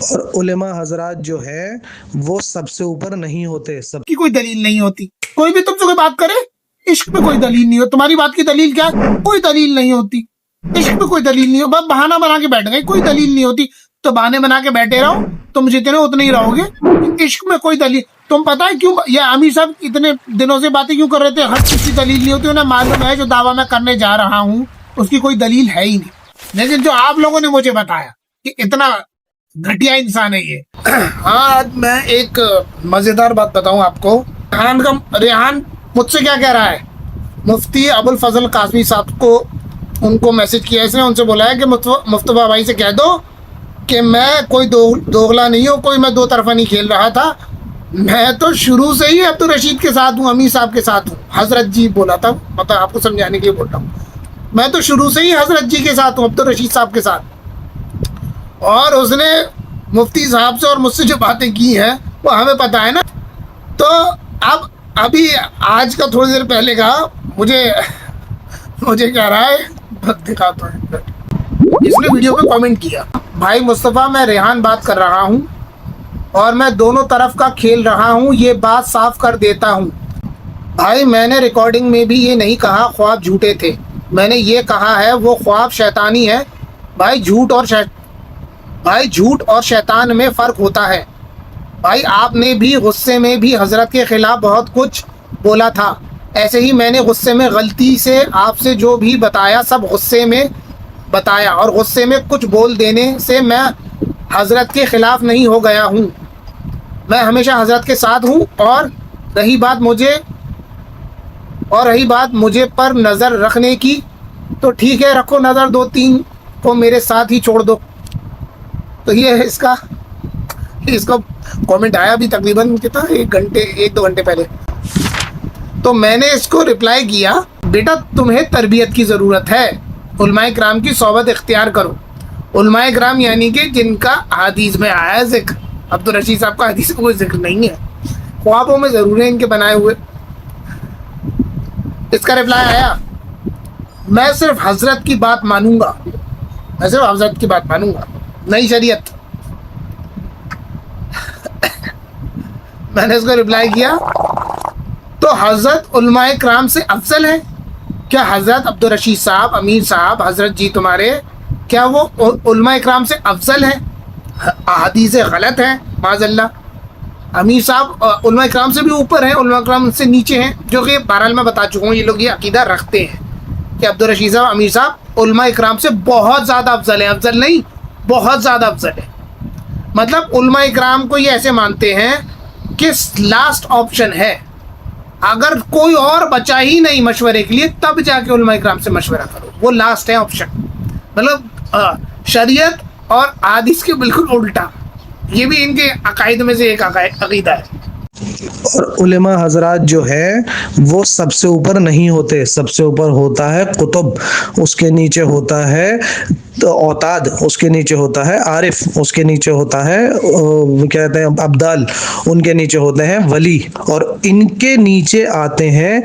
اور علماء حضرات جو ہے وہ سب سے اوپر نہیں ہوتے، سب کی کوئی دلیل نہیں ہوتی. کوئی بھی تم سے کوئی بات کرے، عشق میں کوئی دلیل نہیں ہو. تمہاری بات کی دلیل کیا ہے؟ کوئی دلیل نہیں ہوتی. عشق میں کوئی دلیل نہیں ہو، بس بہانہ بنا کے بیٹھ گئے. کوئی دلیل نہیں ہوتی تو بہانے بنا کے بیٹھے رہو، تم جتنے اتنے ہی رہو گے. عشق میں کوئی دلیل، تم پتہ ہے کیوں یہ عامر صاحب اتنے دنوں سے باتیں کیوں کر رہے تھے؟ ہر چیز کی دلیل نہیں ہوتی. انہیں معلوم ہے جو دعویٰ میں کرنے جا رہا ہوں اس کی کوئی دلیل ہے ہی نہیں. لیکن جو آپ لوگوں نے مجھے بتایا کہ اتنا گھٹیا انسان ہے یہ. ہاں میں ایک مزیدار بات بتاؤں آپ کو. ریحان مجھ سے کیا کہہ رہا ہے؟ مفتی ابو الفضل قاسمی صاحب کو ان کو میسج کیا، اس نے ان سے بولا ہے کہ مصطفیٰ بھائی سے کہہ دو کہ میں کوئی دوغلا نہیں ہوں، کوئی میں دو طرفہ نہیں کھیل رہا تھا. میں تو شروع سے ہی عبدالرشید کے ساتھ ہوں، امیر صاحب کے ساتھ ہوں. حضرت جی بولا تھا، مطلب آپ کو سمجھانے کے لیے بول رہا ہوں. میں تو شروع سے ہی حضرت جی کے ساتھ ہوں، عبدالرشید صاحب کے ساتھ. اور اس نے مفتی صاحب سے اور مجھ سے جو باتیں کی ہیں وہ ہمیں پتہ ہے نا. تو ابھی آج کا تھوڑی دیر پہلے کا مجھے کہہ رہا ہے، دکھاتا ہے. اس نے ویڈیو پہ کامنٹ کیا، بھائی مصطفیٰ میں ریحان بات کر رہا ہوں اور میں دونوں طرف کا کھیل رہا ہوں، یہ بات صاف کر دیتا ہوں. بھائی میں نے ریکارڈنگ میں بھی یہ نہیں کہا خواب جھوٹے تھے، میں نے یہ کہا ہے وہ خواب شیطانی ہے. بھائی جھوٹ اور شیطان میں فرق ہوتا ہے. بھائی آپ نے بھی غصے میں بھی حضرت کے خلاف بہت کچھ بولا تھا، ایسے ہی میں نے غصے میں غلطی سے آپ سے جو بھی بتایا سب غصے میں بتایا، اور غصے میں کچھ بول دینے سے میں حضرت کے خلاف نہیں ہو گیا ہوں. میں ہمیشہ حضرت کے ساتھ ہوں. اور رہی بات مجھے پر نظر رکھنے کی، تو ٹھیک ہے رکھو نظر، 2-3 کو میرے ساتھ ہی چھوڑ دو. تو یہ اس کا کامنٹ آیا بھی تقریباً کتنا 1-2 گھنٹے پہلے. تو میں نے اس کو رپلائی کیا، بیٹا تمہیں تربیت کی ضرورت ہے، علماء کرام کی صحبت اختیار کرو. علماء کرام یعنی کہ جن کا حدیث میں آیا ہے ذکر. عبدالرشید صاحب کا حدیث کا کوئی ذکر نہیں ہے، خوابوں میں ضرور ہے ان کے بنائے ہوئے. اس کا رپلائی آیا، میں صرف حضرت کی بات مانوں گا، نئی شریعت. میں نے اس کو رپلائی کیا، تو حضرت علماء کرام سے افضل ہے کیا؟ حضرت عبدالرشید صاحب، امیر صاحب، حضرت جی تمہارے، کیا وہ علماء کرام سے افضل ہے؟ احادیث غلط ہیں معاذ اللہ. امیر صاحب علماء کرام سے بھی اوپر ہیں، علماء کرام سے نیچے ہیں، جو کہ بہرحال میں بتا چکا ہوں یہ لوگ یہ عقیدہ رکھتے ہیں کہ عبدالرشید صاحب، امیر صاحب علماء کرام سے بہت زیادہ افضل ہیں. افضل نہیں، بہت زیادہ افضل ہے. مطلب علماء کرام کو یہ ایسے مانتے ہیں کہ لاسٹ آپشن ہے، اگر کوئی اور بچا ہی نہیں مشورے کے لیے تب جا کے علماء کرام سے مشورہ کرو، وہ لاسٹ ہے آپشن. مطلب شریعت اور حدیث کے بالکل الٹا. یہ بھی ان کے عقائد میں سے ایک عقیدہ ہے. اور علماء حضرات جو ہے وہ سب سے اوپر نہیں ہوتے، سب سے اوپر ہوتا ہے قطب، اس کے نیچے ہوتا ہے اوتاد، اس کے نیچے ہوتا ہے عارف، اس کے نیچے ہوتا ہے کہتے ہیں ابدال، ان کے نیچے ہوتے ہیں ولی، اور ان کے نیچے آتے ہیں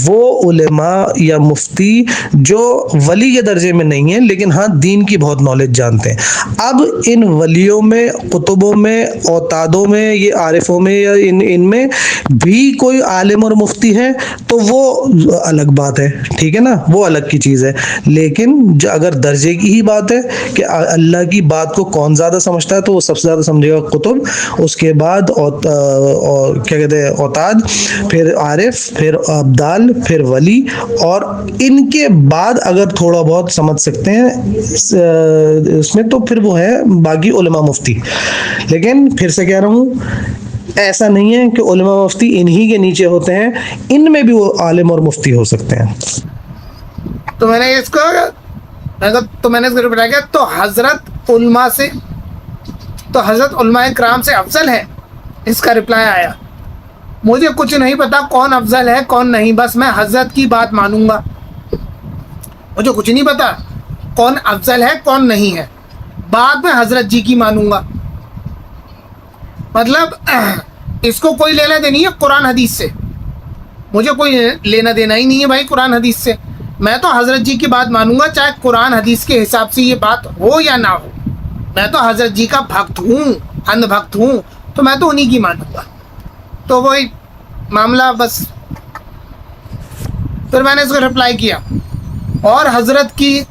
وہ علماء یا مفتی جو ولی کے درجے میں نہیں ہیں لیکن ہاں دین کی بہت نالج جانتے ہیں. اب ان ولیوں میں، قطبوں میں، اوتادوں میں، یہ عارفوں میں یا ان میں بھی کوئی عالم اور مفتی ہے تو وہ الگ بات ہے، ٹھیک ہے نا، وہ الگ کی چیز ہے. لیکن اگر درجے کی ہی بات ہے کہ اللہ کی بات کو کون زیادہ سمجھتا ہے تو وہ سب سے زیادہ سمجھے گا قطب، اس کے بعد کیا کہتے ہیں اوتاد، پھر عارف، پھر ابدال، پھر ولی، اور ان کے بعد اگر تھوڑا بہت سمجھ سکتے ہیں اس میں تو پھر وہ ہے باقی علماء مفتی. لیکن پھر سے کہہ رہا ہوں ایسا نہیں ہے کہ علماء مفتی انہی کے نیچے ہوتے ہیں، ان میں بھی وہ عالم اور مفتی ہو سکتے ہیں. تو میں نے اس کو رپلائی کیا، تو حضرت علماء کرام سے افضل ہے. اس کا رپلائی آیا، مجھے کچھ نہیں پتا کون افضل ہے کون نہیں، بس میں حضرت کی بات مانوں گا. مجھے کچھ نہیں پتا کون افضل ہے کون نہیں ہے، بعد میں حضرت جی کی مانوں گا. مطلب اس کو کوئی لینا دینی ہے قرآن حدیث سے، مجھے کوئی لینا دینا ہی نہیں ہے بھائی قرآن حدیث سے. میں تو حضرت جی کی بات مانوں گا، چاہے قرآن حدیث کے حساب سے یہ بات ہو یا نہ ہو. میں تو حضرت جی کا بھکت ہوں، اندھ بھکت ہوں، تو میں تو انہی کی مانوں گا. تو وہی معاملہ بس. پھر میں نے اس کو رپلائی کیا، اور حضرت کی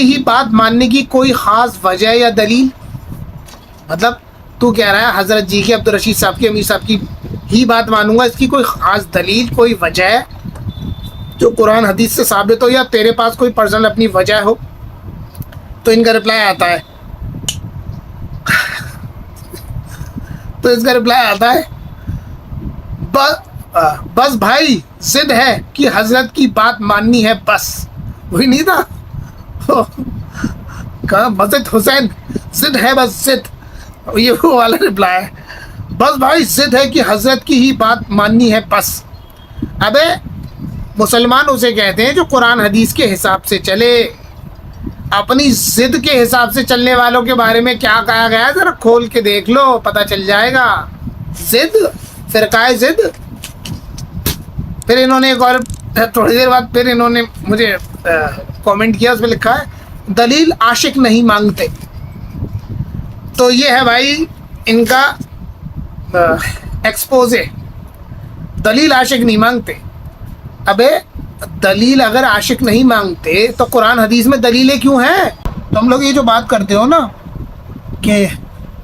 ہی بات ماننے کی کوئی خاص وجہ یا دلیل؟ مطلب تو کہہ رہا ہے حضرت جی کے، عبدالرشید صاحب کی، امیر صاحب کی ہی بات مانوں گا، اس کی کوئی خاص دلیل، کوئی وجہ ہے جو قرآن حدیث سے ثابت ہو، یا تیرے پاس کوئی پرسنل اپنی وجہ ہو؟ تو ان کا رپلائی آتا ہے بس بھائی ضد ہے کہ حضرت کی بات ماننی ہے بس. وہی نہیں تھا کہا مسجد حسین ضد ہے بس ضد. یہ وہ والا رپلائی ہے، بس بھائی ضد ہے کہ حضرت کی ہی بات ماننی ہے بس. ابے مسلمان اسے کہتے ہیں جو قرآن حدیث کے حساب سے چلے. اپنی ضد کے حساب سے چلنے والوں کے بارے میں کیا کہا گیا ہے ذرا کھول کے دیکھ لو، پتہ چل جائے گا. ضد، فرقہ ضد. پھر انہوں نے ایک اور تھوڑی دیر بعد پھر انہوں نے مجھے کامنٹ کیا، اس میں لکھا ہے دلیل عاشق نہیں مانگتے. تو یہ ہے بھائی ان کا ایکسپوزے، دلیل عاشق نہیں مانگتے. ابے دلیل اگر عاشق نہیں مانگتے تو قرآن حدیث میں دلیلیں کیوں ہیں؟ تم لوگ یہ جو بات کرتے ہو نا کہ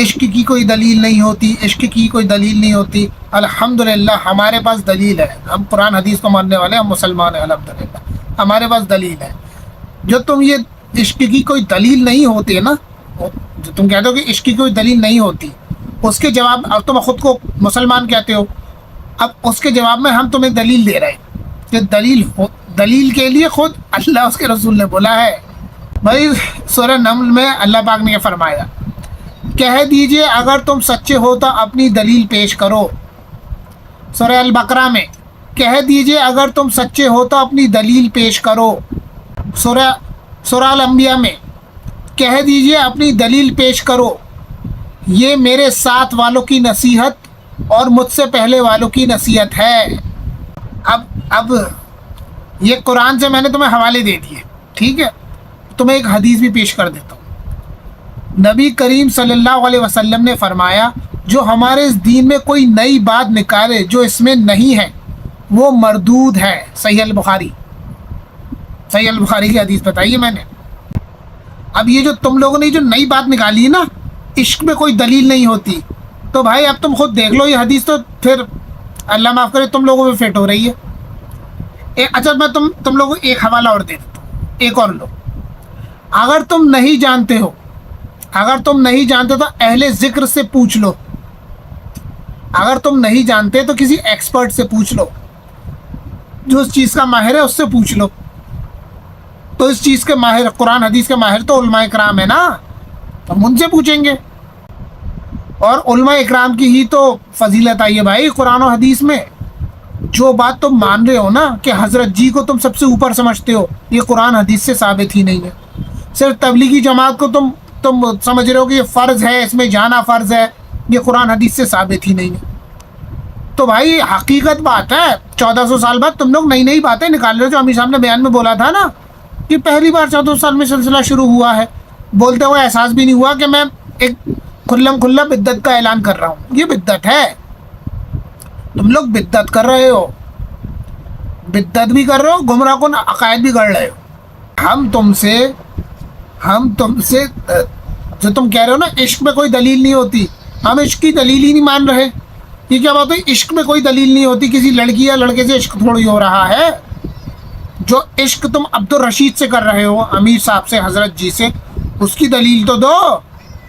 عشق کی کوئی دلیل نہیں ہوتی، عشق کی کوئی دلیل نہیں ہوتی، الحمدللہ ہمارے پاس دلیل ہے. ہم قرآن حدیث کو ماننے والے، ہم مسلمان ہیں، الحمدللہ ہمارے پاس دلیل ہے. جو تم یہ عشق کی کوئی دلیل نہیں ہوتی ہے نا، جو تم کہتے ہو کہ عشق کی کوئی دلیل نہیں ہوتی، اس کے جواب، اب تم خود کو مسلمان کہتے ہو، اب اس کے جواب میں ہم تمہیں دلیل دے رہے ہیں کہ دلیل کے لیے خود اللہ اس کے رسول نے بولا ہے. بھائی سورہ نمل میں اللہ پاک نے یہ فرمایا، کہہ دیجئے اگر تم سچے ہو تو اپنی دلیل پیش کرو. سورہ البقرہ میں کہہ دیجئے اگر تم سچے ہو تو اپنی دلیل پیش کرو. سورہ الانبیاء میں کہہ دیجئے اپنی دلیل پیش کرو. یہ میرے ساتھ والوں کی نصیحت اور مجھ سے پہلے والوں کی نصیحت ہے. اب یہ قرآن سے میں نے تمہیں حوالے دے دیے، ٹھیک ہے؟ تمہیں ایک حدیث بھی پیش کر دیتا ہوں. نبی کریم صلی اللہ علیہ وسلم نے فرمایا، جو ہمارے اس دین میں کوئی نئی بات نکالے جو اس میں نہیں ہے وہ مردود ہے. صحیح البخاری کی حدیث بتائیے میں نے. اب یہ جو تم لوگوں نے جو نئی بات نکالی ہے نا، عشق میں کوئی دلیل نہیں ہوتی، تو بھائی اب تم خود دیکھ لو یہ حدیث تو پھر اللہ معاف کرے تم لوگوں میں فٹ ہو رہی ہے. اچھا میں تم لوگوں کو ایک حوالہ اور دے دیتا ہوں، ایک اور لو. اگر تم نہیں جانتے تو اہل ذکر سے پوچھ لو. اگر تم نہیں جانتے تو کسی ایکسپرٹ سے پوچھ لو، جو اس چیز کا ماہر ہے اس سے پوچھ لو. تو اس چیز کے ماہر، قرآن حدیث کے ماہر تو علماء اکرام ہے نا، ہم ان سے پوچھیں گے. اور علماء اکرام کی ہی تو فضیلت آئی ہے بھائی قرآن و حدیث میں. جو بات تم مان رہے ہو نا کہ حضرت جی کو تم سب سے اوپر سمجھتے ہو، یہ قرآن حدیث سے ثابت ہی نہیں ہے. صرف تبلیغی جماعت کو تم سمجھ رہے ہو کہ یہ فرض ہے، اس میں جانا فرض ہے، یہ قرآن حدیث سے ثابت ہی نہیں ہے. تو بھائی حقیقت بات ہے، 1400 سال بعد تم لوگ نئی نئی باتیں نکال رہے ہو. جو امیر صاحب نے بیان میں بولا تھا نا کہ پہلی بار 1400 سال میں سلسلہ شروع ہوا ہے، بولتے ہوئے احساس بھی نہیں ہوا کہ میں ایک کھلا بدعت کا اعلان کر رہا ہوں. یہ بدعت ہے، تم لوگ بدعت کر رہے ہو، بدعت بھی کر رہے ہو، گمراہ کن عقائد بھی کر رہے ہو. ہم تم سے جو تم کہہ رہے ہو نا عشق میں کوئی دلیل نہیں ہوتی، ہم عشق کی دلیل ہی نہیں مان رہے. یہ کیا بات ہے؟ عشق میں کوئی دلیل نہیں ہوتی، کسی لڑکی یا لڑکے سے عشق تھوڑی ہو رہا ہے. جو عشق تم عبدالرشید سے کر رہے ہو، امیر صاحب سے، حضرت جی سے، اس کی دلیل تو دو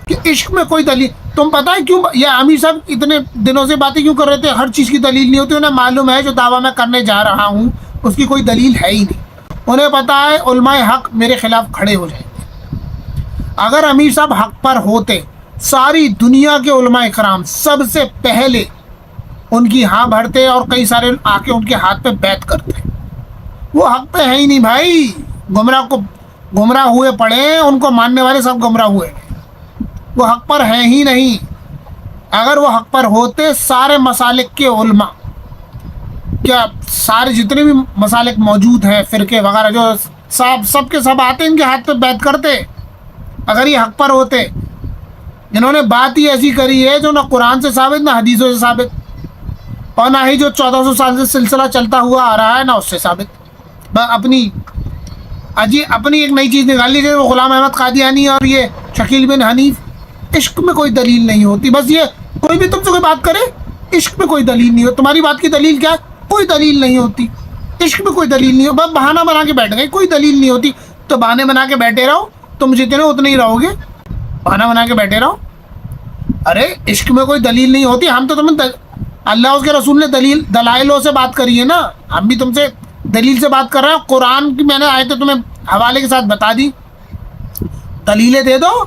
کہ عشق میں کوئی دلیل. تم پتہ ہے کیوں یہ امیر صاحب اتنے دنوں سے باتیں کیوں کر رہے تھے؟ ہر چیز کی دلیل نہیں ہوتی. انہیں معلوم ہے جو دعویٰ میں کرنے جا رہا ہوں اس کی کوئی دلیل ہے ہی نہیں. انہیں پتہ ہے علماء حق میرے خلاف کھڑے ہو جائیں گے. اگر امیر صاحب حق پر ہوتے، ساری دنیا کے علماء اکرام سب سے پہلے ان کی ہاں بھرتے اور کئی سارے آ کے ان کے ہاتھ پہ بیعت کرتے. وہ حق پہ ہے ہی نہیں بھائی. گمراہ ہوئے پڑے، ان کو ماننے والے سب گمراہ ہوئے، وہ حق پر ہیں ہی نہیں. اگر وہ حق پر ہوتے، سارے مسالک کے علماء، کیا سارے جتنے بھی مسالک موجود ہیں، فرقے وغیرہ، جو سب کے سب آتے ان کے ہاتھ پہ بیعت کرتے. اگر یہ حق پر ہوتے، انہوں نے بات ہی ایسی کری ہے جو نہ قرآن سے ثابت نہ حدیثوں سے ثابت، اور نہ ہی جو 1400 سال سے سلسلہ چلتا ہوا آ رہا ہے نہ اس سے ثابت، بس اپنی ایک نئی چیز نکال لی، وہ غلام احمد قادیانی اور یہ شکیل بن حنیف۔ عشق میں کوئی دلیل نہیں ہوتی، بس یہ کوئی بھی تم سے کوئی بات کرے، عشق میں کوئی دلیل نہیں ہوتی، تمہاری بات کی دلیل کیا ہے؟ کوئی دلیل نہیں ہوتی، عشق میں کوئی دلیل نہیں ہو، بس بہانہ بنا کے بیٹھ گئے، کوئی دلیل نہیں ہوتی، تو بہانے بنا کے بیٹھے رہو، تم جتنے اتنے ہی رہو گے، بہانہ بنا کے بیٹھے رہو۔ ارے عشق میں کوئی دلیل نہیں ہوتی، ہم تو تمہیں اللہ اس کے رسول نے دلائلوں سے بات کری ہے نا، ہم بھی تم سے دلیل سے بات کر رہے ہیں۔ قرآن کی میں نے آیتیں تمہیں حوالے کے ساتھ بتا دی، دلیلیں دے دو۔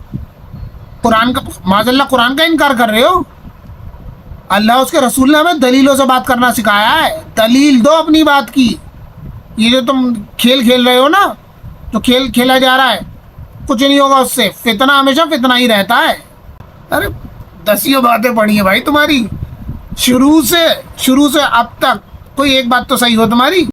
قرآن کا معاذ اللہ قرآن کا انکار کر رہے ہو؟ اللہ اس کے رسول نے ہمیں دلیلوں سے بات کرنا سکھایا ہے، دلیل دو اپنی بات کی۔ یہ جو تم کھیل کھیل رہے ہو نا، جو کھیل کھیلا جا رہا ہے، کچھ نہیں ہوگا اس سے، فتنہ ہمیشہ فتنہ ہی رہتا ہے۔ ارے دسیوں باتیں پڑھی ہیں بھائی تمہاری، شروع سے اب تک کوئی ایک بات تو صحیح ہو تمہاری۔